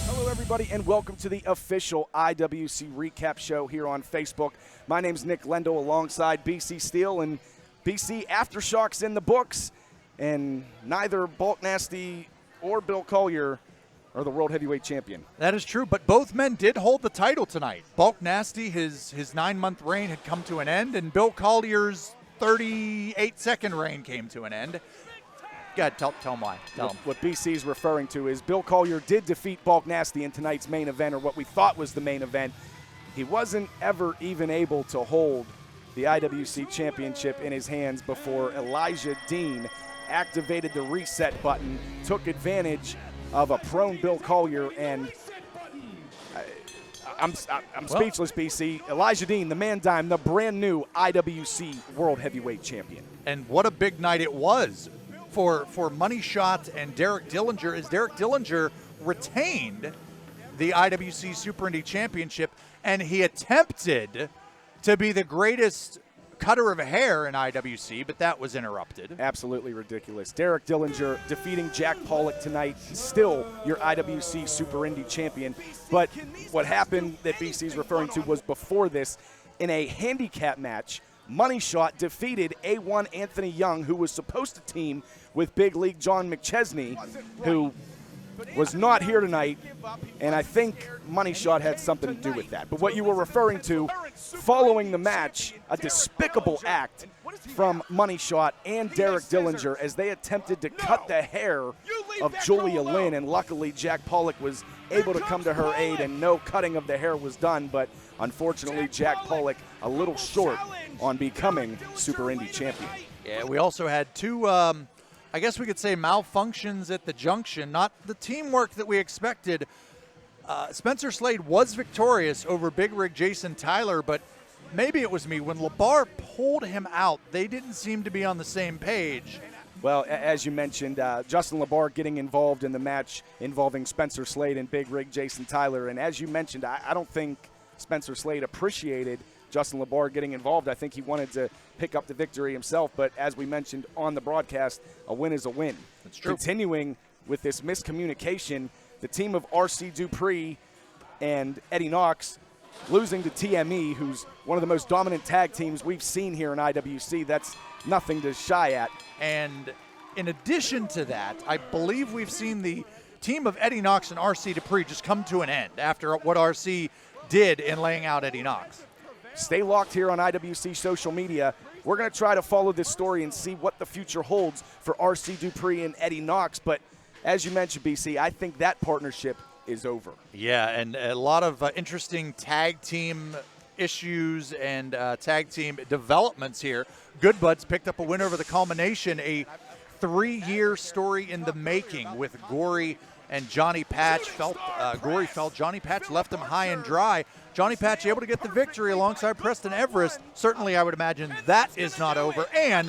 Hello, everybody, and welcome to the official IWC recap show here on Facebook. My name's Nick Lendo alongside BC Steele, and BC Aftershock's in the books, and neither Bulk Nasty or Bill Collier are the World Heavyweight Champion. That is true, but both men did hold the title tonight. Bulk Nasty, his 9-month reign had come to an end, and Bill Collier's 38-second reign came to an end. Go ahead, tell him why. Tell him. What BC's referring to is Bill Collier did defeat Bulk Nasty in tonight's main event, or what we thought was the main event. He wasn't ever even able to hold the IWC Championship in his hands before Elijah Dean activated the reset button, took advantage of a prone Bill Collier, and I'm speechless, BC. Elijah Dean, the man dime, the brand new IWC World Heavyweight Champion. And what a big night it was for Money Shot and Derek Dillinger, as Derek Dillinger retained the IWC Super Indy Championship, and he attempted to be the greatest cutter of hair in IWC, but that was interrupted. Absolutely ridiculous. Derek Dillinger defeating Jack Pollock tonight, still your IWC Super Indy champion. But what happened that BC's referring to was before this, in a handicap match, Money Shot defeated A1 Anthony Young, who was supposed to team with Big League John McChesney, who was not here tonight, and I think Money Shot had something to do with that. But what you were referring to, following the match, a despicable act from Money Shot and Derek Dillinger as they attempted to cut the hair of Julia Lynn, and luckily Jack Pollock was able to come to her aid and no cutting of the hair was done, but unfortunately Jack Pollock a little short on becoming Super Indy champion. Yeah, we also had two I guess we could say malfunctions at the junction, not the teamwork that we expected. Spencer Slade was victorious over Big Rig Jason Tyler, but maybe it was me. When LeBar pulled him out, they didn't seem to be on the same page. Well, as you mentioned, Justin LeBar getting involved in the match involving Spencer Slade and Big Rig Jason Tyler. And as you mentioned, I don't think Spencer Slade appreciated Justin LeBar getting involved. I think he wanted to pick up the victory himself, but as we mentioned on the broadcast, a win is a win. That's true. Continuing with this miscommunication, the team of R.C. Dupree and Eddie Knox losing to TME, who's one of the most dominant tag teams we've seen here in IWC. That's nothing to shy at. And in addition to that, I believe we've seen the team of Eddie Knox and R.C. Dupree just come to an end after what R.C. did in laying out Eddie Knox. Stay locked here on IWC social media. We're going to try to follow this story and see what the future holds for R.C. Dupree and Eddie Knox. But as you mentioned, BC, I think that partnership is over. Yeah, and a lot of interesting tag team issues and tag team developments here. Good Buds picked up a win over the Culmination, a 3-year story in the making with Gory and Johnny Patch. Gory felt Johnny Patch left him high and dry. Johnny Patch able to get the victory alongside Preston Everest. Certainly, I would imagine that is not over. And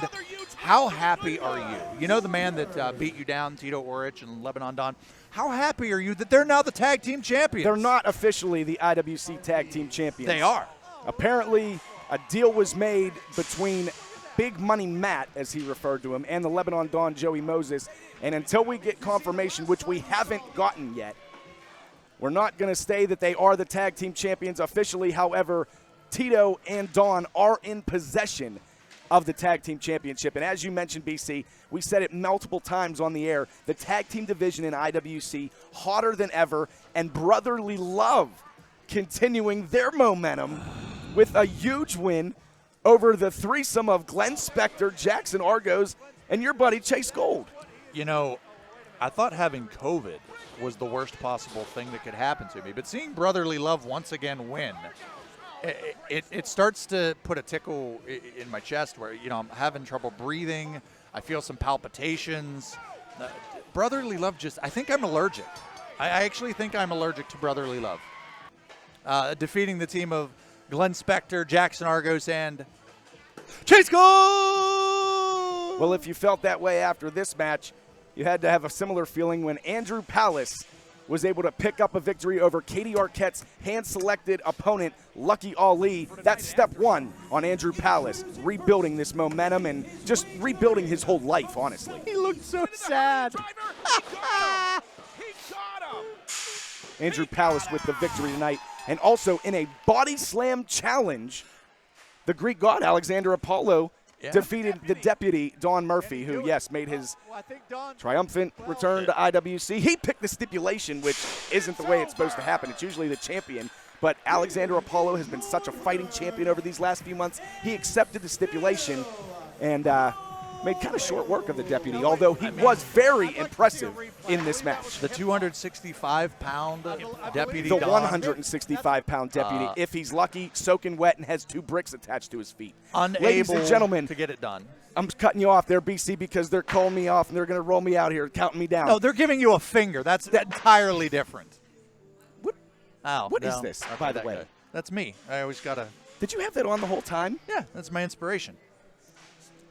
how happy are you? You know the man that beat you down, Tito Orich and Lebanon Don. How happy are you that they're now the tag team champions? They're not officially the IWC tag team champions. They are. Apparently, a deal was made between Big Money Matt, as he referred to him, and the Lebanon Don Joey Moses. And until we get confirmation, which we haven't gotten yet, we're not going to say that they are the tag team champions officially. However, Tito and Don are in possession of the tag team championship. And as you mentioned, BC, we said it multiple times on the air, the tag team division in IWC hotter than ever, and Brotherly Love continuing their momentum with a huge win over the threesome of Glenn Spector, Jackson Argos, and your buddy Chase Gold. You know, I thought having COVID was the worst possible thing that could happen to me, but seeing Brotherly Love once again win, it starts to put a tickle in my chest where, you know, I'm having trouble breathing. I feel some palpitations. Brotherly Love I think I'm allergic. I actually think I'm allergic to Brotherly Love. Defeating the team of Glenn Spector, Jackson Argos, and Chase Gold! Well, if you felt that way after this match, you had to have a similar feeling when Andrew Palace was able to pick up a victory over Katie Arquette's hand-selected opponent, Lucky Ali. That's step one on Andrew Palace, rebuilding this momentum and just rebuilding his whole life, honestly. He looked so sad. Andrew Palace with the victory tonight. And also in a body slam challenge, the Greek god Alexander Apollo defeated the deputy, Don Murphy, who, yes, made his triumphant return to IWC. He picked the stipulation, which isn't the way it's supposed to happen. It's usually the champion. But Alexander Apollo has been such a fighting champion over these last few months. He accepted the stipulation and made kind of short work of the deputy, although he was very impressive in this match. The 265-pound deputy. The 165-pound deputy, if he's lucky, soaking wet and has 2 bricks attached to his feet. Ladies and gentlemen, to get it done. I'm cutting you off there, BC, because they're calling me off and they're going to roll me out here, counting me down. No, they're giving you a finger. That's entirely different. What is this, by the way? Guy. That's me. I always got to. Did you have that on the whole time? Yeah, that's my inspiration.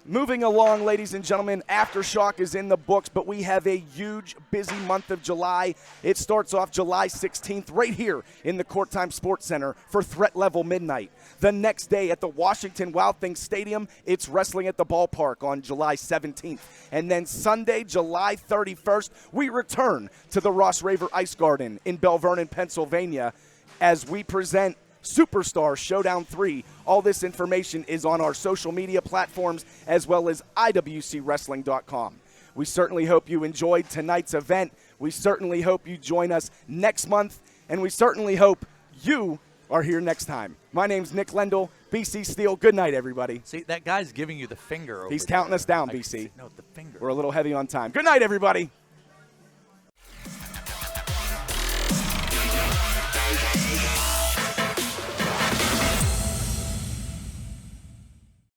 Moving along, ladies and gentlemen, Aftershock is in the books, but we have a huge, busy month of July. It starts off July 16th right here in the Court Time Sports Center for Threat Level Midnight. The next day at the Washington Wild Things Stadium, it's Wrestling at the Ballpark on July 17th. And then Sunday, July 31st, we return to the Ross Raver Ice Garden in Bell Vernon, Pennsylvania, as we present Superstar Showdown 3. All this information is on our social media platforms as well as IWCWrestling.com. We certainly hope you enjoyed tonight's event. We certainly hope you join us next month, and we certainly hope you are here next time. My name's Nick Lendl, BC Steele. Good night, everybody. See, that guy's giving you the finger over He's counting there. us down, BC. No, the finger. We're a little heavy on time. Good night, everybody.